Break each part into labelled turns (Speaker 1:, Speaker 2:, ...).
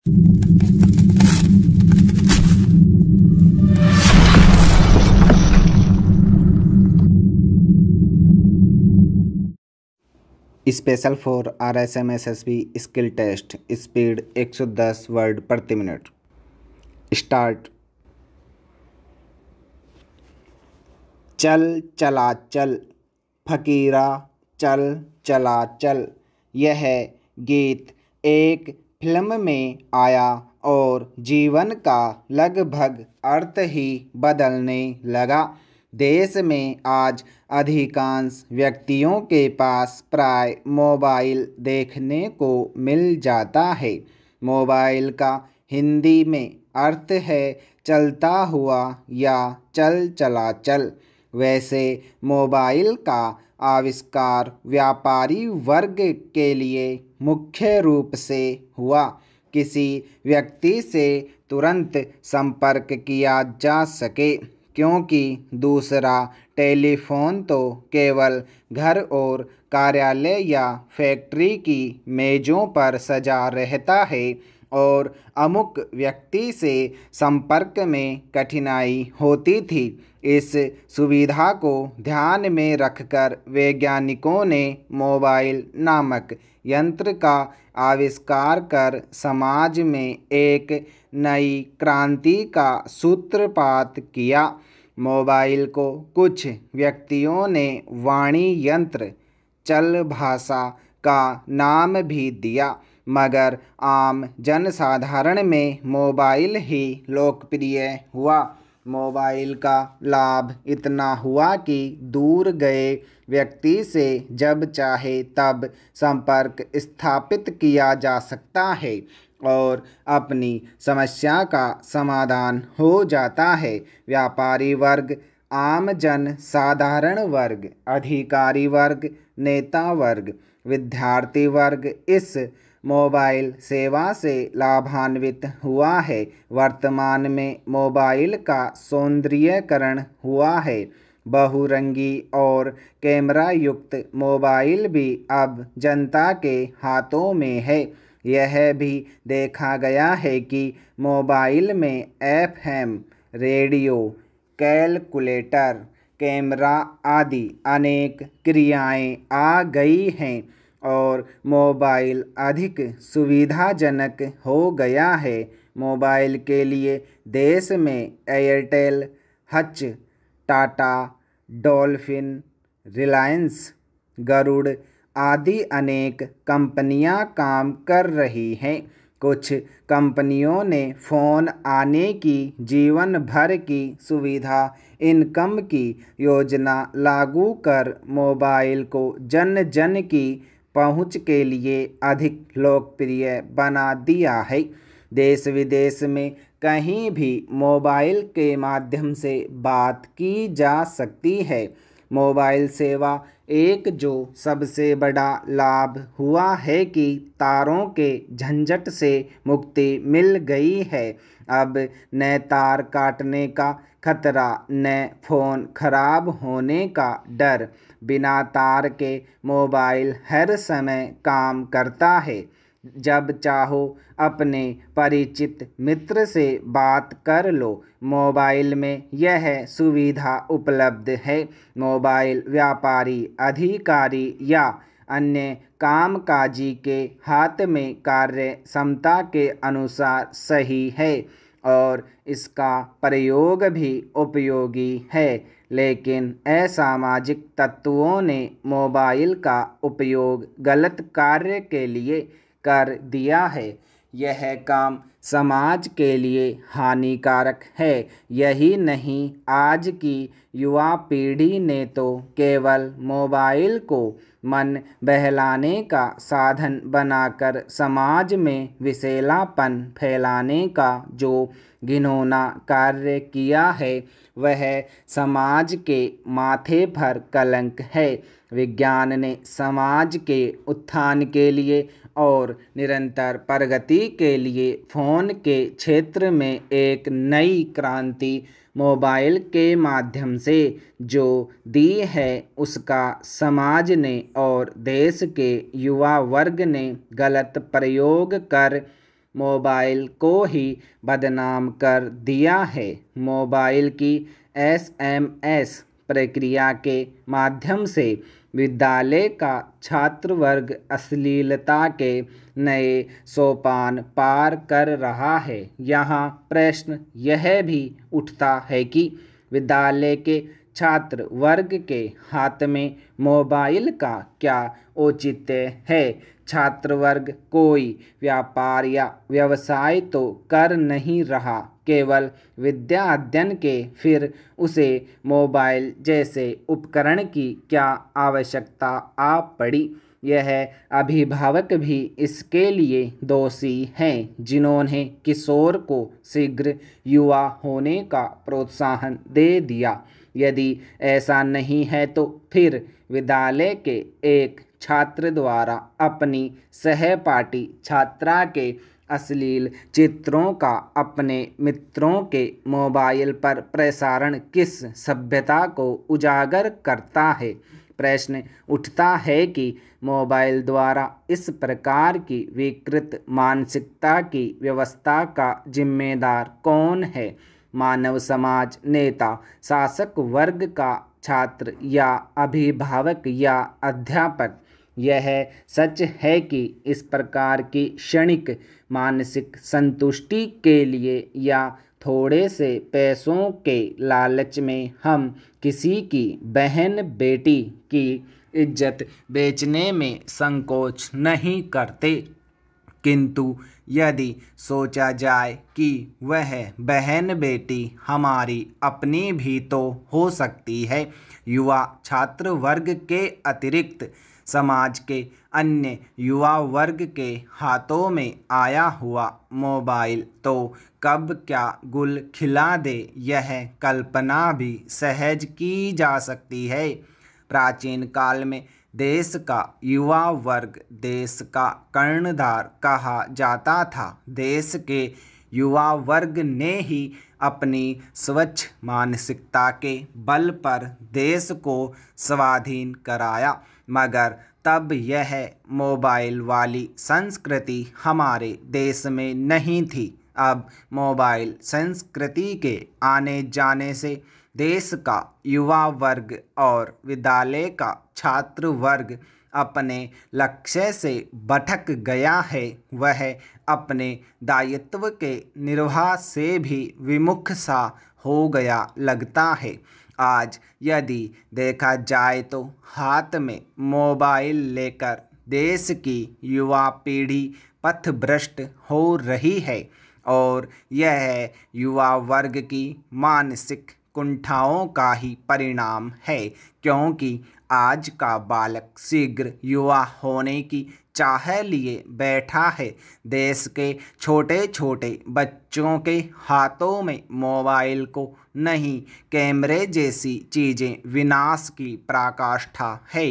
Speaker 1: Special for RSMSSB skill test speed 110 word प्रति minute. Start. चल चला चल फकीरा चल चला चल। यह गीत एक फिल्म में आया और जीवन का लगभग अर्थ ही बदलने लगा। देश में आज अधिकांश व्यक्तियों के पास प्राय मोबाइल देखने को मिल जाता है। मोबाइल का हिंदी में अर्थ है चलता हुआ या चल चला चल। वैसे मोबाइल का आविष्कार व्यापारी वर्ग के लिए मुख्य रूप से हुआ। किसी व्यक्ति से तुरंत संपर्क किया जा सके, क्योंकि दूसरा टेलीफोन तो केवल घर और कार्यालय या फैक्ट्री की मेज़ों पर सजा रहता है और अमुक व्यक्ति से संपर्क में कठिनाई होती थी। इस सुविधा को ध्यान में रखकर वैज्ञानिकों ने मोबाइल नामक यंत्र का आविष्कार कर समाज में एक नई क्रांति का सूत्रपात किया। मोबाइल को कुछ व्यक्तियों ने वाणी यंत्र, चल भाषा का नाम भी दिया, मगर आम जनसाधारण में मोबाइल ही लोकप्रिय हुआ। मोबाइल का लाभ इतना हुआ कि दूर गए व्यक्ति से जब चाहे तब संपर्क स्थापित किया जा सकता है और अपनी समस्या का समाधान हो जाता है। व्यापारी वर्ग, आम जन साधारण वर्ग, अधिकारी वर्ग, नेता वर्ग, विद्यार्थी वर्ग इस मोबाइल सेवा से लाभान्वित हुआ है। वर्तमान में मोबाइल का सौंदर्यीकरण हुआ है। बहुरंगी और कैमरा युक्त मोबाइल भी अब जनता के हाथों में है। यह भी देखा गया है कि मोबाइल में FM, रेडियो, कैलकुलेटर, कैमरा आदि अनेक क्रियाएं आ गई हैं और मोबाइल अधिक सुविधाजनक हो गया है। मोबाइल के लिए देश में Airtel, Hutch, Tata, Dolphin, Reliance, Garud आदि अनेक कंपनियां काम कर रही हैं। कुछ कंपनियों ने फ़ोन आने की जीवन भर की सुविधा इनकम की योजना लागू कर मोबाइल को जन जन की पहुंच के लिए अधिक लोकप्रिय बना दिया है। देश विदेश में कहीं भी मोबाइल के माध्यम से बात की जा सकती है। मोबाइल सेवा एक जो सबसे बड़ा लाभ हुआ है कि तारों के झंझट से मुक्ति मिल गई है। अब न तार काटने का खतरा, न फ़ोन खराब होने का डर। बिना तार के मोबाइल हर समय काम करता है। जब चाहो अपने परिचित मित्र से बात कर लो। मोबाइल में यह सुविधा उपलब्ध है। मोबाइल व्यापारी, अधिकारी या अन्य कामकाजी के हाथ में कार्य क्षमता के अनुसार सही है और इसका प्रयोग भी उपयोगी है, लेकिन असामाजिक तत्वों ने मोबाइल का उपयोग गलत कार्य के लिए कर दिया है। यह काम समाज के लिए हानिकारक है। यही नहीं, आज की युवा पीढ़ी ने तो केवल मोबाइल को मन बहलाने का साधन बनाकर समाज में विषैलापन फैलाने का जो घिनौना कार्य किया है, वह समाज के माथे पर कलंक है। विज्ञान ने समाज के उत्थान के लिए और निरंतर प्रगति के लिए फ़ोन के क्षेत्र में एक नई क्रांति मोबाइल के माध्यम से जो दी है, उसका समाज ने और देश के युवा वर्ग ने गलत प्रयोग कर मोबाइल को ही बदनाम कर दिया है। मोबाइल की SMS प्रक्रिया के माध्यम से विद्यालय का छात्र वर्ग अश्लीलता के नए सोपान पार कर रहा है। यहाँ प्रश्न यह भी उठता है कि विद्यालय के छात्र वर्ग के हाथ में मोबाइल का क्या औचित्य है। छात्र वर्ग कोई व्यापार या व्यवसाय तो कर नहीं रहा, केवल विद्या अध्ययन के फिर उसे मोबाइल जैसे उपकरण की क्या आवश्यकता आ पड़ी। यह अभिभावक भी इसके लिए दोषी हैं, जिन्होंने किशोर को शीघ्र युवा होने का प्रोत्साहन दे दिया। यदि ऐसा नहीं है तो फिर विद्यालय के एक छात्र द्वारा अपनी सहपाठी छात्रा के अश्लील चित्रों का अपने मित्रों के मोबाइल पर प्रसारण किस सभ्यता को उजागर करता है। प्रश्न उठता है कि मोबाइल द्वारा इस प्रकार की विकृत मानसिकता की व्यवस्था का जिम्मेदार कौन है। मानव समाज, नेता, शासक वर्ग का, छात्र या अभिभावक या अध्यापक। यह सच है कि इस प्रकार की क्षणिक मानसिक संतुष्टि के लिए या थोड़े से पैसों के लालच में हम किसी की बहन बेटी की इज्जत बेचने में संकोच नहीं करते, किंतु यदि सोचा जाए कि वह बहन बेटी हमारी अपनी भी तो हो सकती है, युवा छात्र वर्ग के अतिरिक्त समाज के अन्य युवा वर्ग के हाथों में आया हुआ मोबाइल तो कब क्या गुल खिला दे, यह कल्पना भी सहज की जा सकती है। प्राचीन काल में देश का युवा वर्ग देश का कर्णधार कहा जाता था। देश के युवा वर्ग ने ही अपनी स्वच्छ मानसिकता के बल पर देश को स्वाधीन कराया, मगर तब यह मोबाइल वाली संस्कृति हमारे देश में नहीं थी। अब मोबाइल संस्कृति के आने जाने से देश का युवा वर्ग और विद्यालय का छात्र वर्ग अपने लक्ष्य से भटक गया है। वह अपने दायित्व के निर्वाह से भी विमुख सा हो गया लगता है। आज यदि देखा जाए तो हाथ में मोबाइल लेकर देश की युवा पीढ़ी पथभ्रष्ट हो रही है और यह युवा वर्ग की मानसिक कुंठाओं का ही परिणाम है, क्योंकि आज का बालक शीघ्र युवा होने की चाह लिए बैठा है। देश के छोटे छोटे बच्चों के हाथों में मोबाइल को नहीं, कैमरे जैसी चीज़ें विनाश की पराकाष्ठा है।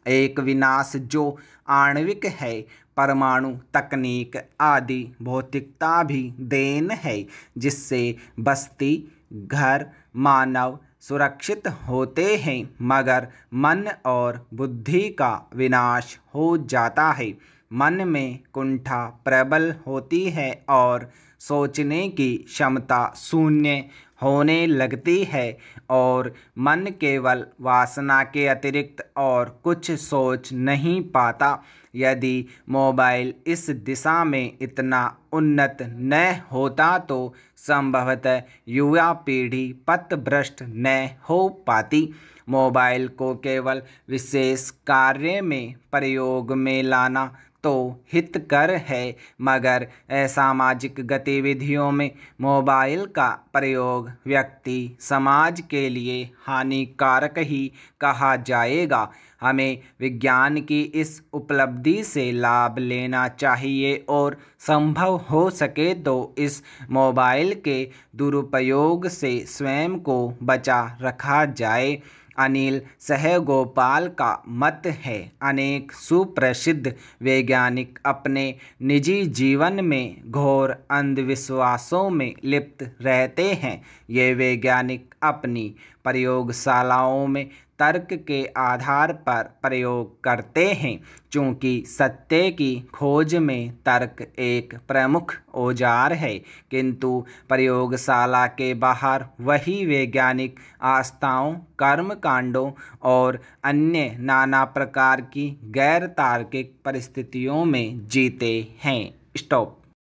Speaker 1: एक विनाश जो आणविक है, परमाणु तकनीक आदि भौतिकता भी देन है, जिससे बस्ती घर मानव सुरक्षित होते हैं, मगर मन और बुद्धि का विनाश हो जाता है। मन में कुंठा प्रबल होती है और सोचने की क्षमता शून्य होने लगती है और मन केवल वासना के अतिरिक्त और कुछ सोच नहीं पाता। यदि मोबाइल इस दिशा में इतना उन्नत न होता तो संभवतः युवा पीढ़ी पथभ्रष्ट न हो पाती। मोबाइल को केवल विशेष कार्य में प्रयोग में लाना तो हितकर है, मगर असामाजिक गतिविधियों में मोबाइल का प्रयोग व्यक्ति समाज के लिए हानिकारक ही कहा जाएगा। हमें विज्ञान की इस उपलब्धि से लाभ लेना चाहिए और संभव हो सके तो इस मोबाइल के दुरुपयोग से स्वयं को बचा रखा जाए। अनिल सहगोपाल का मत है, अनेक सुप्रसिद्ध वैज्ञानिक अपने निजी जीवन में घोर अंधविश्वासों में लिप्त रहते हैं। ये वैज्ञानिक अपनी प्रयोगशालाओं में तर्क के आधार पर प्रयोग करते हैं, चूँकि सत्य की खोज में तर्क एक प्रमुख औजार है, किंतु प्रयोगशाला के बाहर वही वैज्ञानिक आस्थाओं, कर्मकांडों और अन्य नाना प्रकार की गैर तार्किक परिस्थितियों में जीते हैं। स्टॉप।